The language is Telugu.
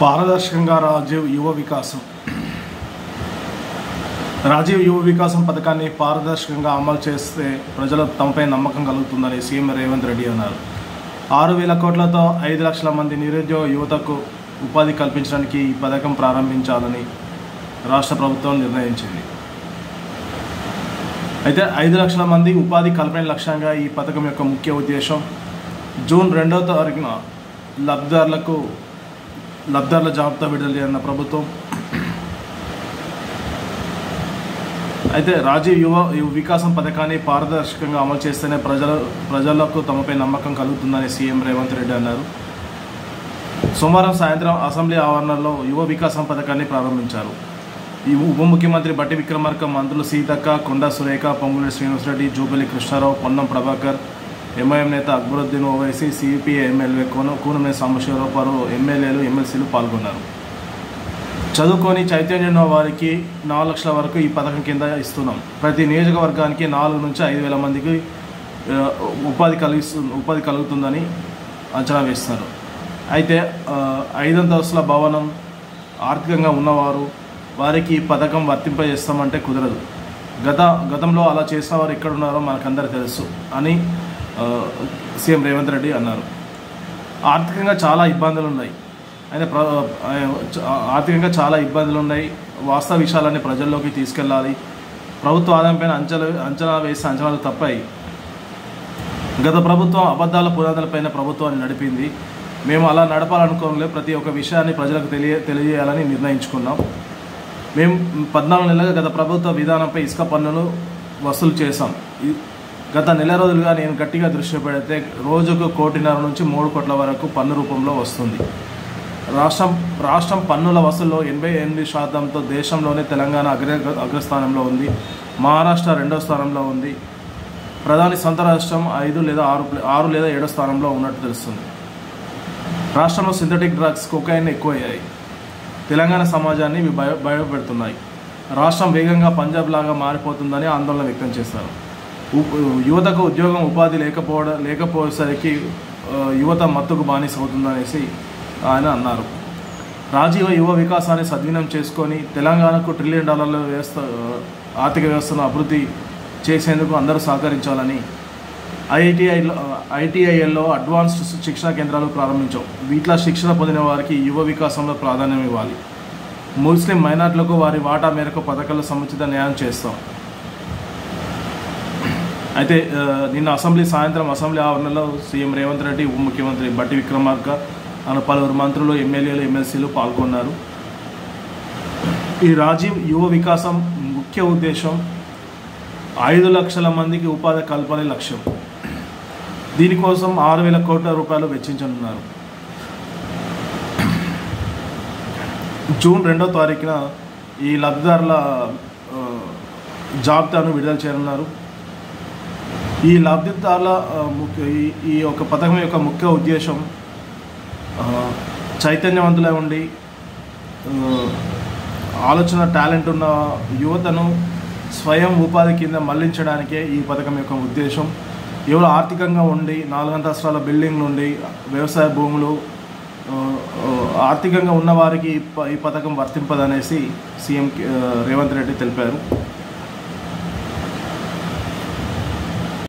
పారదర్శకంగా రాజీవ్ యువ వికాసం పథకాన్ని పారదర్శకంగా అమలు చేస్తే ప్రజలకు తమపై నమ్మకం కలుగుతుందని సీఎం రేవంత్ రెడ్డి అన్నారు. 6,000 కోట్లతో 5 లక్షల మంది నిరుద్యోగ యువతకు ఉపాధి కల్పించడానికి ఈ పథకం ప్రారంభించాలని రాష్ట్ర ప్రభుత్వం నిర్ణయించింది. అయితే 5 లక్షల మంది ఉపాధి కల్పన లక్ష్యంగా ఈ పథకం యొక్క ముఖ్య ఉద్దేశం జూన్ 2వ తారీఖున లబ్ధిదారుల జాబితా విడుదల చేసిన ప్రభుత్వం. అయితే రాజీవ్ యువ వికాసం పథకాన్ని పారదర్శకంగా అమలు చేస్తేనే ప్రజలకు తమపై నమ్మకం కలుగుతుందని సీఎం రేవంత్ రెడ్డి అన్నారు. సోమవారం సాయంత్రం అసెంబ్లీ ఆవరణలో యువ వికాసం పథకాన్ని ప్రారంభించారు. ఈ ఉప ముఖ్యమంత్రి బట్టి విక్రమార్క, మంత్రులు సీతక్క, కొండా సురేఖ, పొంగులేటి శ్రీనివాసరెడ్డి, జూపల్లి కృష్ణారావు, పొన్నం ప్రభాకర్, ఎంఐఎం నేత అక్బరుద్దీన్ ఓవైసీ, సిపిఐ ఎమ్మెల్యే కూనమనేని సాంబశివరావు, పలువురు ఎమ్మెల్యేలు, ఎమ్మెల్సీలు పాల్గొన్నారు. చదువుకొని చైతన్యం ఉన్న వారికి 4 లక్షల వరకు ఈ పథకం కింద ఇస్తున్నాం. ప్రతి నియోజకవర్గానికి 4 నుంచి 5,000 మందికి ఉపాధి కలుగుతుందని అంచనా వేస్తారు. అయితే 5 అంతస్తుల భవనం, ఆర్థికంగా ఉన్నవారు వారికి ఈ పథకం వర్తింపజేస్తామంటే కుదరదు. గతంలో అలా చేసిన వారు ఎక్కడున్నారో మనకందరికీ తెలుసు అని సీఎం రేవంత్ రెడ్డి అన్నారు. ఆర్థికంగా చాలా ఇబ్బందులు ఉన్నాయి. వాస్తవ విషయాలన్నీ ప్రజల్లోకి తీసుకెళ్ళాలి. ప్రభుత్వ ఆదాయంపైన అంచనా వేసే అంచనాలు తప్పాయి. గత ప్రభుత్వం అబద్ధాల పునాదులపైన ప్రభుత్వాన్ని నడిపింది. మేము అలా నడపాలనుకోలేదు. ప్రతి ఒక్క విషయాన్ని ప్రజలకు తెలియజేయాలని నిర్ణయించుకున్నాం. మేము 14 నెలలుగా గత ప్రభుత్వ విధానంపై ఇసుక పన్నులు వసూలు చేశాం. గత నెల రోజులుగా నేను గట్టిగా దృష్టి పెడితే రోజుకు 1.5 కోట్ల నుంచి 3 కోట్ల వరకు పన్ను రూపంలో వస్తుంది. రాష్ట్రం పన్నుల వసూల్లో 88%తో దేశంలోనే తెలంగాణ అగ్రస్థానంలో ఉంది. మహారాష్ట్ర 2వ స్థానంలో ఉంది. ప్రధాని సొంత రాష్ట్రం 5 లేదా 7వ స్థానంలో ఉన్నట్టు తెలుస్తుంది. రాష్ట్రంలో సింథటిక్ డ్రగ్స్, కొకైన్ ఎక్కువయ్యాయి. తెలంగాణ సమాజాన్ని ఇవి భయపెడుతున్నాయి. రాష్ట్రం వేగంగా పంజాబ్ లాగా మారిపోతుందని ఆందోళన వ్యక్తం చేశారు. యువతకు ఉద్యోగం, ఉపాధి లేకపోయేసరికి యువత మత్తుకు బానిస అవుతుందనేసి ఆయన అన్నారు. రాజీవ్ యువ వికాసాన్ని సద్వినియోగం చేసుకొని తెలంగాణకు $1 ట్రిలియన్ ఆర్థిక వ్యవస్థను అభివృద్ధి చేసేందుకు అందరూ సహకరించాలని ఐటీఐఎల్లో అడ్వాన్స్డ్ శిక్షణ కేంద్రాలు ప్రారంభించాం. వీటిలో శిక్షణ పొందిన వారికి యువ వికాసంలో ప్రాధాన్యం ఇవ్వాలి. ముస్లిం మైనార్టీలకు వారి వాటా మేరకు పథకాల్లో సముచిత న్యాయం చేస్తాం. అయితే నిన్న సాయంత్రం అసెంబ్లీ ఆవరణలో సీఎం రేవంత్ రెడ్డి, ఉప ముఖ్యమంత్రి బట్టి విక్రమార్క, పలువురు మంత్రులు, ఎమ్మెల్యేలు, ఎమ్మెల్సీలు పాల్గొన్నారు. ఈ రాజీవ్ యువ వికాసం ముఖ్య ఉద్దేశం 5 లక్షల మందికి ఉపాధి కల్పనే లక్ష్యం. దీనికోసం 6,000 కోట్ల రూపాయలు వెచ్చించనున్నారు. జూన్ 2వ తారీఖున ఈ లబ్ధిదారుల జాబితాను విడుదల చేయనున్నారు. ఈ లబ్ధిదారుల ఈ యొక్క పథకం యొక్క ముఖ్య ఉద్దేశం చైతన్యవంతులై ఉండి ఆలోచన, టాలెంట్ ఉన్న యువతను స్వయం ఉపాధి కింద మళ్లించడానికే ఈ పథకం యొక్క ఉద్దేశం. ఎవరు ఆర్థికంగా ఉండి 4 అంతస్తుల బిల్డింగ్ నుండి వ్యవసాయ భూములు ఆర్థికంగా ఉన్నవారికి ఈ పథకం వర్తింపదనేసి సీఎం రేవంత్ రెడ్డి తెలిపారు.